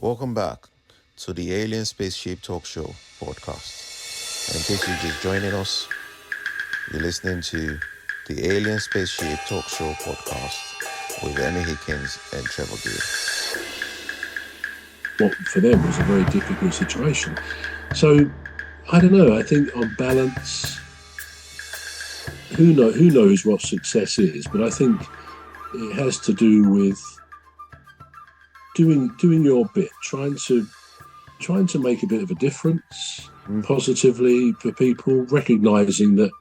Welcome back to the Alien Spaceship Talk Show podcast. And in case you're just joining us, you're listening to the Alien Spaceship Talk Show podcast with Emmy, Hikins and Trevor Gear. What for them was a very difficult situation. So, I don't know, I think on balance, who knows what success is, but I think it has to do with doing your bit, trying to make a bit of a difference positively for people, recognizing that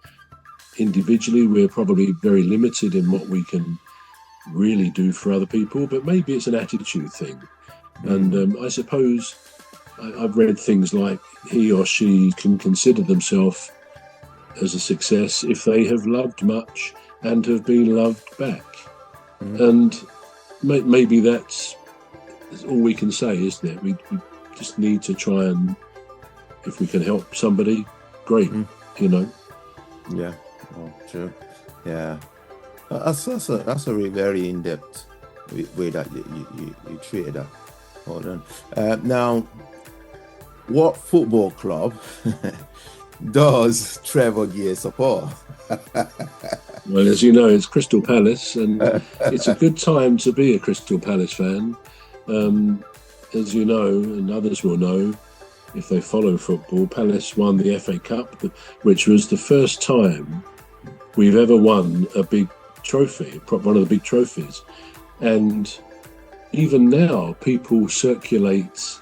individually we're probably very limited in what we can really do for other people, but maybe it's an attitude thing. And I suppose I've read things like he or she can consider themselves as a success if they have loved much and have been loved back. And maybe that's all we can say, isn't it? We just need to try and, if we can help somebody, great, you know. Yeah, true. Yeah, that's a very in-depth way that you treated that. Hold on. Now, what football club does Trevor Gear support? Well, as you know, it's Crystal Palace, and it's a good time to be a Crystal Palace fan. As you know, and others will know, if they follow football, Palace won the FA Cup, which was the first time we've ever won a big trophy, one of the big trophies. And even now, people circulate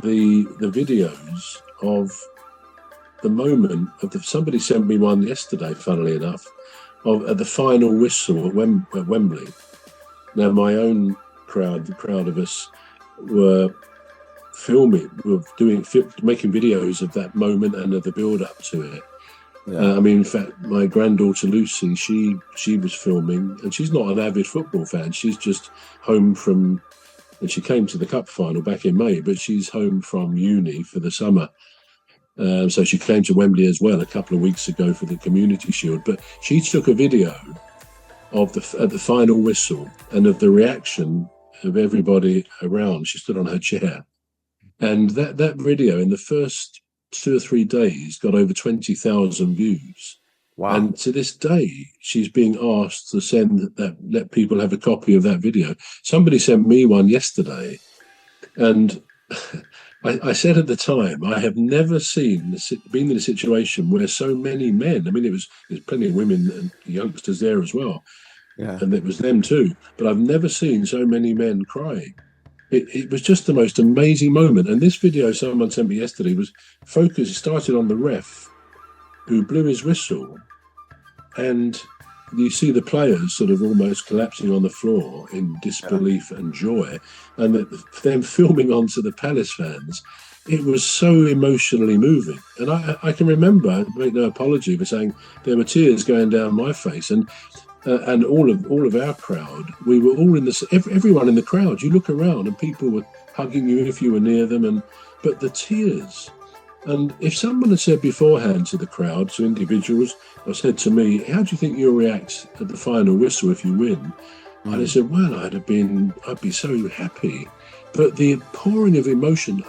the videos of the moment of somebody sent me one yesterday, funnily enough, at the final whistle at Wembley. Now, my own crowd, the crowd of us, were making videos of that moment and of the build-up to it. Yeah. In fact, my granddaughter Lucy, she was filming, and she's not an avid football fan. She's just home from, and she came to the cup final back in May, but she's home from uni for the summer. So she came to Wembley as well a couple of weeks ago for the Community Shield. But she took a video of at the final whistle and of the reaction of everybody around. She stood on her chair, and that video in the first 2 or 3 days got over 20,000 views. Wow! And to this day, she's being asked to let people have a copy of that video. Somebody sent me one yesterday, and I said at the time, I have never been in a situation where so many men. There's plenty of women and youngsters there as well. Yeah. And it was them too. But I've never seen so many men crying. It was just the most amazing moment. And this video someone sent me yesterday was focused. It started on the ref who blew his whistle. And you see the players sort of almost collapsing on the floor in disbelief and joy. And them filming onto the Palace fans. It was so emotionally moving. And I can remember, I make no apology for saying there were tears going down my face. And all of our crowd, we were all everyone in the crowd. You look around and people were hugging you if you were near them, but the tears. And if someone had said beforehand to the crowd, to individuals, or said to me, "How do you think you'll react at the final whistle if you win?" And I said, "Well, I'd be so happy." But the pouring of emotion,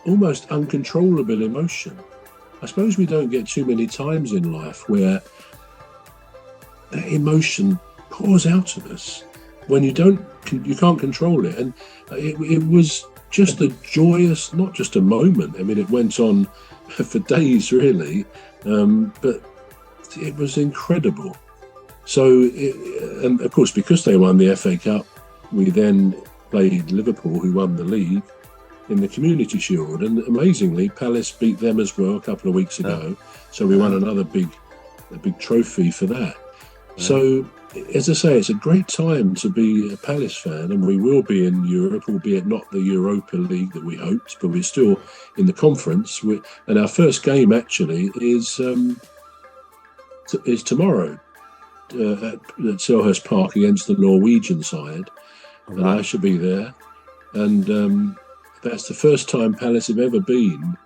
almost uncontrollable emotion. I suppose we don't get too many times in life where that emotion pours out of us when you can't control it. And it was just a joyous, not just a moment. It went on for days really, but it was incredible. So, and of course, because they won the FA Cup, we then played Liverpool, who won the league, in the Community Shield. And amazingly, Palace beat them as well a couple of weeks ago. So we won another big trophy for that. So, as I say, it's a great time to be a Palace fan, and we will be in Europe, albeit not the Europa League that we hoped, but we're still in the conference. And our first game actually is tomorrow at Selhurst Park against the Norwegian side, and I shall be there. And that's the first time Palace have ever been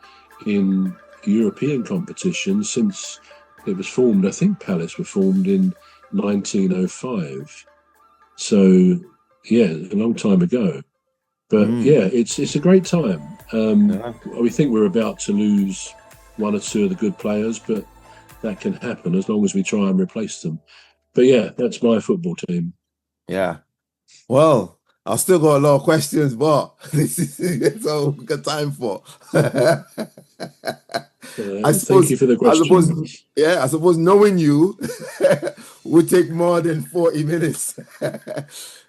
in European competition since it was formed. I think Palace were formed in 1905. So, yeah, a long time ago. But yeah, it's a great time. We think we're about to lose one or two of the good players, but that can happen as long as we try and replace them. But yeah, that's my football team. Yeah. Well, I've still got a lot of questions, but this is all we've got time for. Thank you for the question. I suppose knowing you would take more than 40 minutes.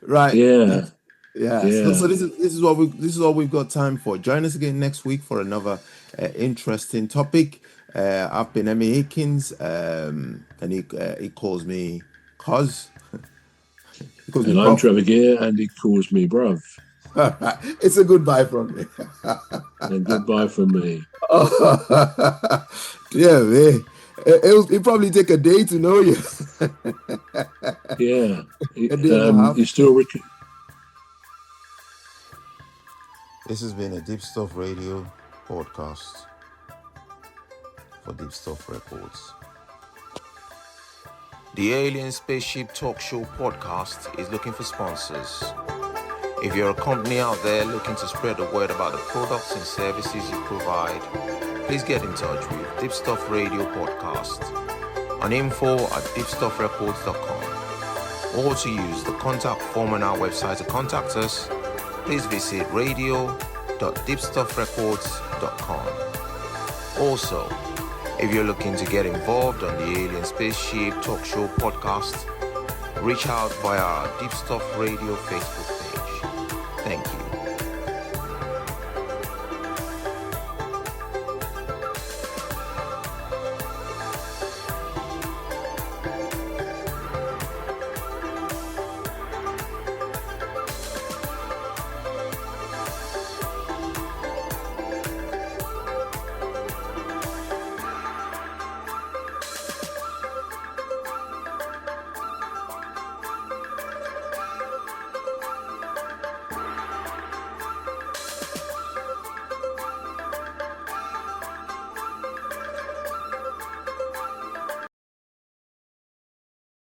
Right. Yeah. So this is what we've got time for. Join us again next week for another interesting topic. I've been Emmy Hikins, and he calls me Cos. And I'm Trevor Gear, and he calls me Bruv. It's a goodbye from me. And goodbye from me. Yeah, man. It'll probably take a day to know you. Yeah. You still This has been a Deepstuff Radio podcast for Deepstuff Records. The Alien Spaceship Talk Show podcast is looking for sponsors. If you're a company out there looking to spread the word about the products and services you provide, please get in touch with Deepstuff Radio Podcast on info@deepstuffrecords.com, or to use the contact form on our website to contact us, please visit radio.deepstuffrecords.com. Also, if you're looking to get involved on the Alien Spaceship Talk Show podcast, reach out via our Deepstuff Radio Facebook page. Thank you.